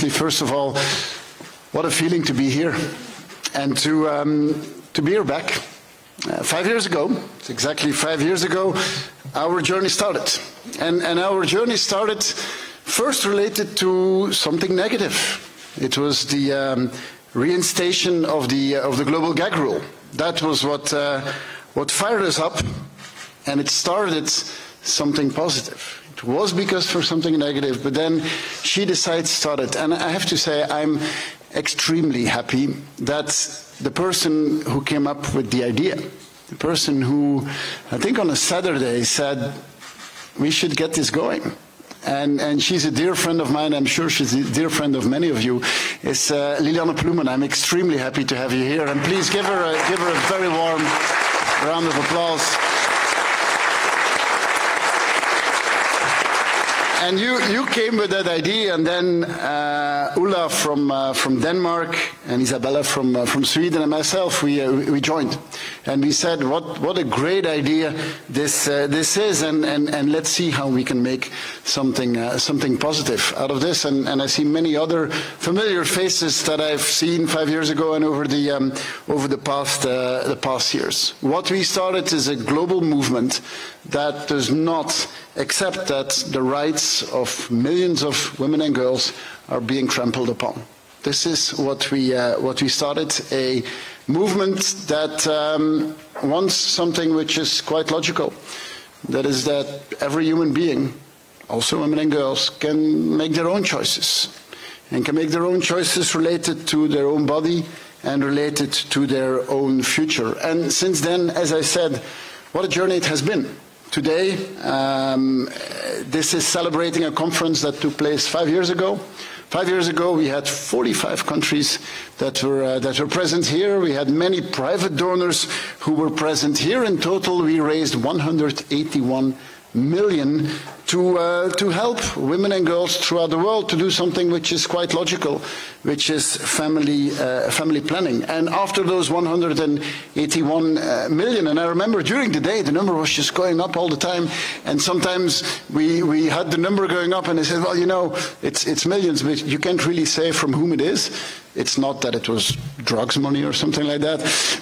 obviously, first of all, what a feeling to be here and to be here back. 5 years ago, it's exactly 5 years ago, our journey started. And our journey started first related to something negative. It was the reinstation of the global gag rule. That was what fired us up, and it started something positive. It was because for something negative, but then SheDecides started. And I have to say, I'm extremely happy that the person who came up with the idea, the person who, I think on a Saturday, said, we should get this going. And she's a dear friend of mine, I'm sure she's a dear friend of many of you, is Liliane Ploemen. I'm extremely happy to have you here, and please give her a very warm round of applause. And you came with that idea, and then Ulla from Denmark and Isabella from Sweden and myself, we joined, and we said, what a great idea this is, and let's see how we can make something positive out of this. And I see many other familiar faces that I've seen 5 years ago and over the past years. What we started is a global movement that does not accept that the rights of millions of women and girls are being trampled upon. This is what we started, a movement that wants something which is quite logical. That is that every human being, also women and girls, can make their own choices, and can make their own choices related to their own body and related to their own future. And since then, as I said, what a journey it has been. Today, this is celebrating a conference that took place 5 years ago. 5 years ago, we had 45 countries that were present here. We had many private donors who were present here. In total, we raised 181 million to help women and girls throughout the world to do something which is quite logical, which is family planning. And after those 181 million, and I remember during the day the number was just going up all the time, and sometimes we had the number going up and they said, well, you know, it's millions, but you can't really say from whom it is. It's not that it was drugs money or something like that,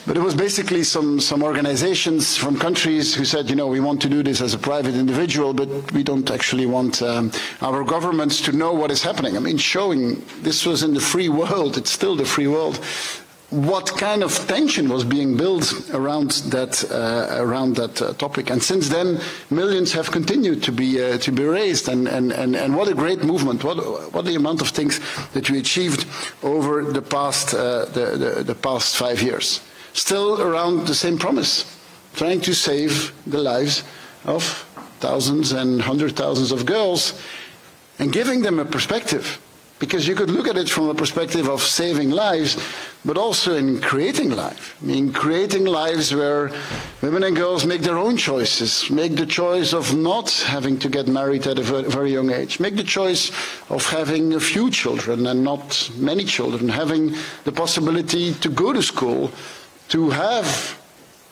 but it was basically some organizations from countries who said, you know, we want to do this as a private individual, but we don't actually want our governments to know what is happening. I mean, showing this was in the free world, it's still the free world, what kind of tension was being built around that topic. And since then, millions have continued to be raised, and what a great movement! What the amount of things that we achieved over the past 5 years. Still around the same promise, trying to save the lives of thousands and hundreds of thousands of girls, and giving them a perspective. Because you could look at it from a perspective of saving lives, but also in creating life. I mean, creating lives where women and girls make their own choices, make the choice of not having to get married at a very young age, make the choice of having a few children and not many children, having the possibility to go to school, to have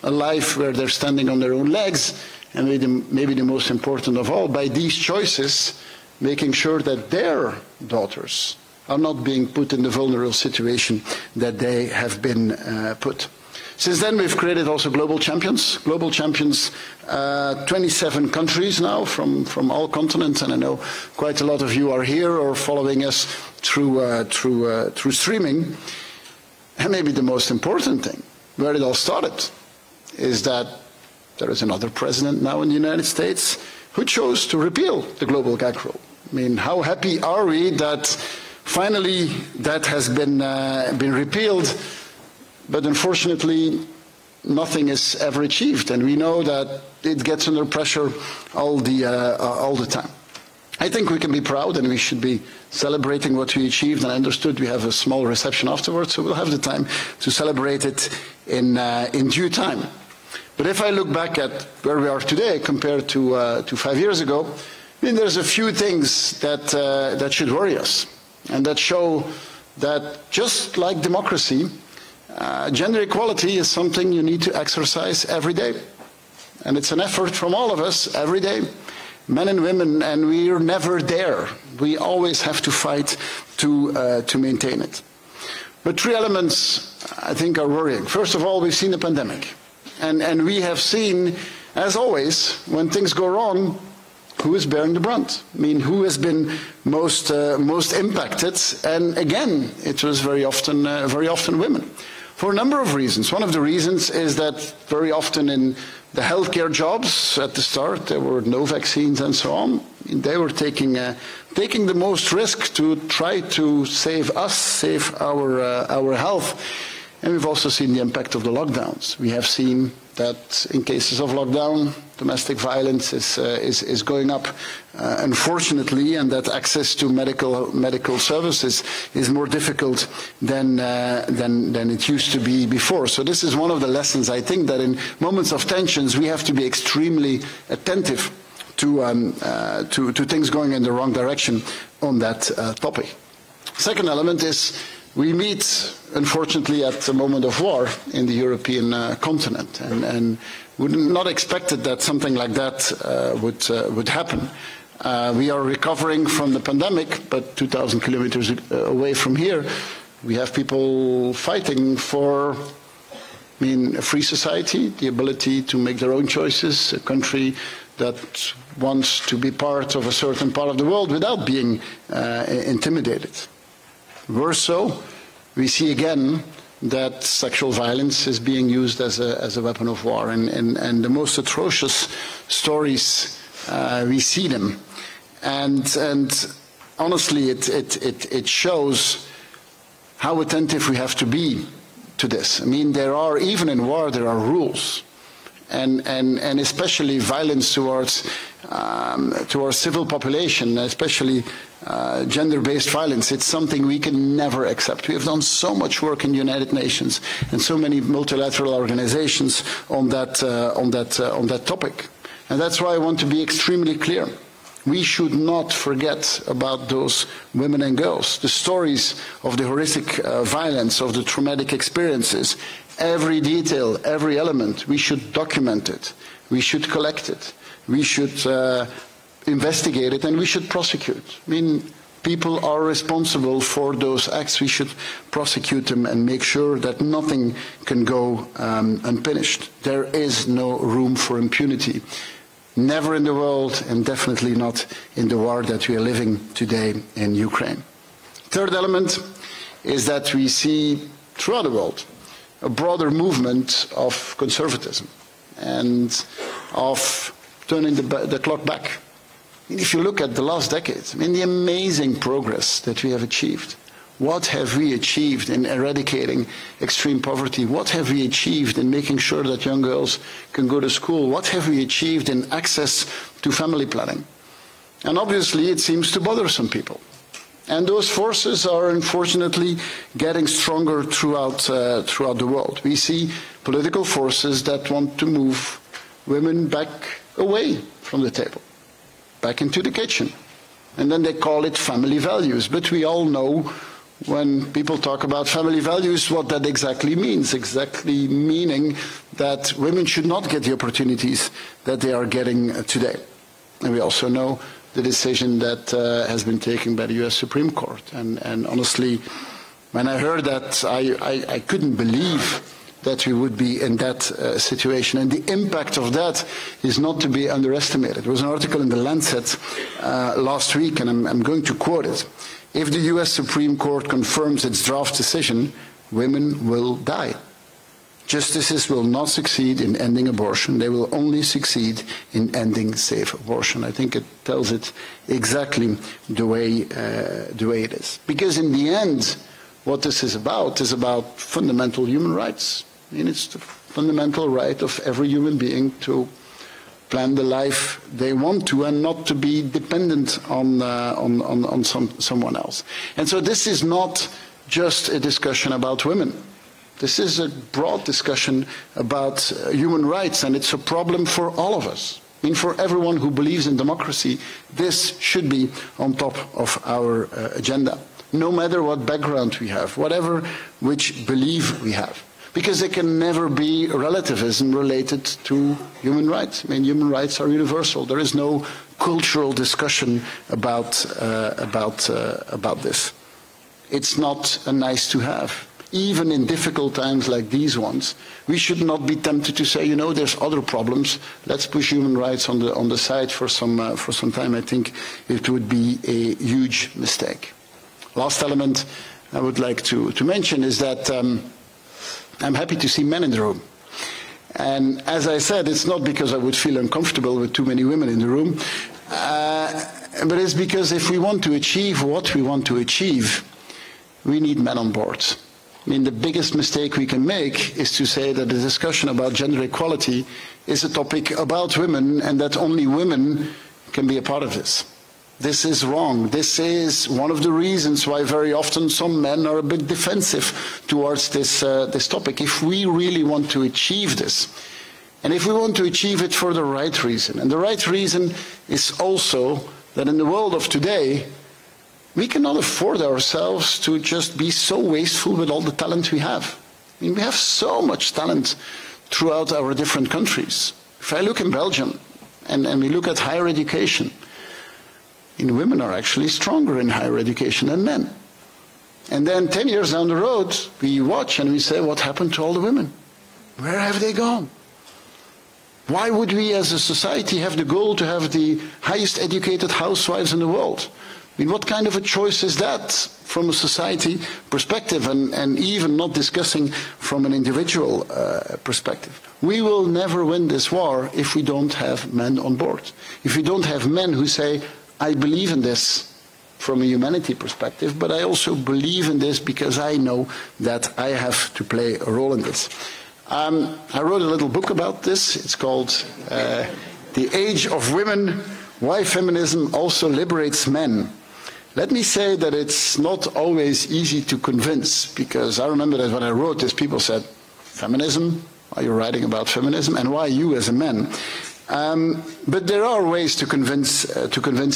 a life where they're standing on their own legs, and maybe the most important of all, by these choices, making sure that their daughters are not being put in the vulnerable situation that they have been put. Since then, we've created also global champions. Global champions, 27 countries now from all continents, and I know quite a lot of you are here or following us through streaming. And maybe the most important thing, where it all started, is that there is another president now in the United States who chose to repeal the global gag rule. I mean, how happy are we that finally that has been repealed, but unfortunately nothing is ever achieved, and we know that it gets under pressure all the time. I think we can be proud and we should be celebrating what we achieved, and I understood we have a small reception afterwards, so we'll have the time to celebrate it in due time. But if I look back at where we are today compared to 5 years ago, I mean, there's a few things that should worry us, and that show that just like democracy, gender equality is something you need to exercise every day. And it's an effort from all of us every day. men and women, and we're never there. We always have to fight to maintain it. But three elements, I think, are worrying. First of all, we've seen the pandemic. And we have seen, as always, when things go wrong, who is bearing the brunt? I mean, who has been most impacted? And again, it was very often women, for a number of reasons. One of the reasons is that very often in the healthcare jobs at the start, there were no vaccines and so on. They were taking the most risk to try to save us, save our health. And we've also seen the impact of the lockdowns. We have seen that in cases of lockdown, domestic violence is going up, unfortunately, and that access to medical services is more difficult than it used to be before. So this is one of the lessons, I think, that in moments of tensions we have to be extremely attentive to things going in the wrong direction on that topic. Second element is we meet, unfortunately, at a moment of war in the European continent, and we would not expected that something like that would happen. We are recovering from the pandemic, but 2,000 kilometers away from here, we have people fighting for, a free society, the ability to make their own choices, a country that wants to be part of a certain part of the world without being intimidated. Worse so, we see again that sexual violence is being used as a weapon of war, and the most atrocious stories we see them, and honestly, it shows how attentive we have to be to this. I mean, even in war there are rules, and especially violence towards civil population, especially gender-based violence. It's something we can never accept. We have done so much work in the United Nations and so many multilateral organizations on that topic, and that's why I want to be extremely clear. We should not forget about those women and girls, the stories of the horrific violence, of the traumatic experiences. Every detail, every element, we should document it, we should collect it, we should investigate it, and we should prosecute. I mean, people are responsible for those acts. We should prosecute them and make sure that nothing can go unpunished. There is no room for impunity. Never in the world, and definitely not in the war that we are living today in Ukraine. Third element is that we see throughout the world a broader movement of conservatism and of turning the clock back. If you look at the last decades, the amazing progress that we have achieved. What have we achieved in eradicating extreme poverty? What have we achieved in making sure that young girls can go to school? What have we achieved in access to family planning? And obviously it seems to bother some people. And those forces are unfortunately getting stronger throughout the world. We see political forces that want to move women back away from the table, back into the kitchen. And then they call it family values. But we all know when people talk about family values what that exactly means, exactly meaning that women should not get the opportunities that they are getting today. And we also know the decision that has been taken by the US Supreme Court. And honestly, when I heard that, I couldn't believe that we would be in that situation. And the impact of that is not to be underestimated. There was an article in The Lancet last week, and I'm going to quote it. If the US Supreme Court confirms its draft decision, women will die. Justices will not succeed in ending abortion. They will only succeed in ending safe abortion. I think it tells it exactly the way it is. Because in the end, what this is about fundamental human rights. It's the fundamental right of every human being to plan the life they want to and not to be dependent on someone else. And so this is not just a discussion about women. This is a broad discussion about human rights, and it's a problem for all of us. For everyone who believes in democracy, this should be on top of our agenda, no matter what background we have, whatever which belief we have. because there can never be relativism related to human rights. I mean, human rights are universal. There is no cultural discussion about this. It's not a nice to have. Even in difficult times like these ones, we should not be tempted to say, you know, there's other problems. Let's push human rights on the side for some time. I think it would be a huge mistake. Last element I would like to mention is that I'm happy to see men in the room. And as I said, it's not because I would feel uncomfortable with too many women in the room, but it's because if we want to achieve what we want to achieve, we need men on board. I mean, the biggest mistake we can make is to say that the discussion about gender equality is a topic about women and that only women can be a part of this. This is wrong. This is one of the reasons why very often some men are a bit defensive towards this topic. If we really want to achieve this, and if we want to achieve it for the right reason, and the right reason is also that in the world of today, we cannot afford ourselves to just be so wasteful with all the talent we have. I mean, we have so much talent throughout our different countries. If I look in Belgium and we look at higher education, women are actually stronger in higher education than men. And then 10 years down the road, we watch and we say, what happened to all the women? Where have they gone? Why would we as a society have the goal to have the highest educated housewives in the world? I mean, what kind of a choice is that from a society perspective, and even not discussing from an individual perspective? We will never win this war if we don't have men on board. If we don't have men who say, I believe in this from a humanity perspective, but I also believe in this because I know that I have to play a role in this. I wrote a little book about this. It's called The Age of Women, Why Feminism Also Liberates Men. Let me say that it's not always easy to convince, because I remember that when I wrote this, people said, feminism? Are you writing about feminism? And why you as a man? But there are ways to convince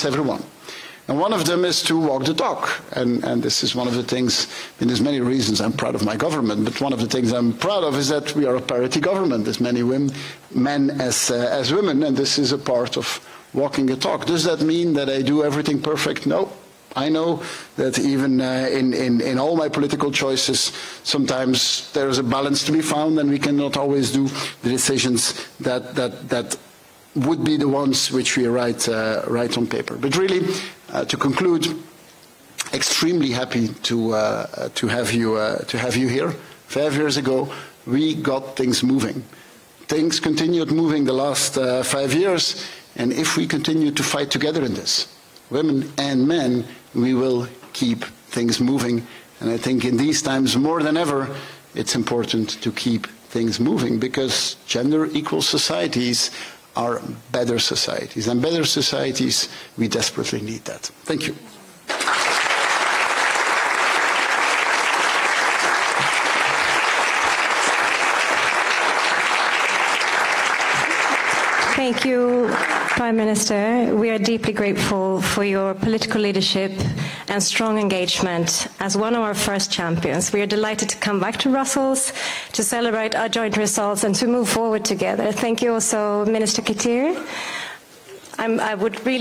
everyone. And one of them is to walk the talk. And this is one of the things, and there's many reasons I'm proud of my government, but one of the things I'm proud of is that we are a parity government. There's many women, men as women, and this is a part of walking the talk. Does that mean that I do everything perfect? No. I know that even in all my political choices, sometimes there is a balance to be found, and we cannot always do the decisions that would be the ones which we write on paper. But really, to conclude, extremely happy to have you here. 5 years ago, we got things moving. Things continued moving the last 5 years, and if we continue to fight together in this, women and men, we will keep things moving. And I think in these times more than ever, it's important to keep things moving, because gender equal societies are better societies. And better societies, we desperately need that. Thank you. Thank you, Prime Minister. We are deeply grateful for your political leadership and strong engagement as one of our first champions. We are delighted to come back to Brussels to celebrate our joint results and to move forward together. Thank you also, Minister Katir. I would really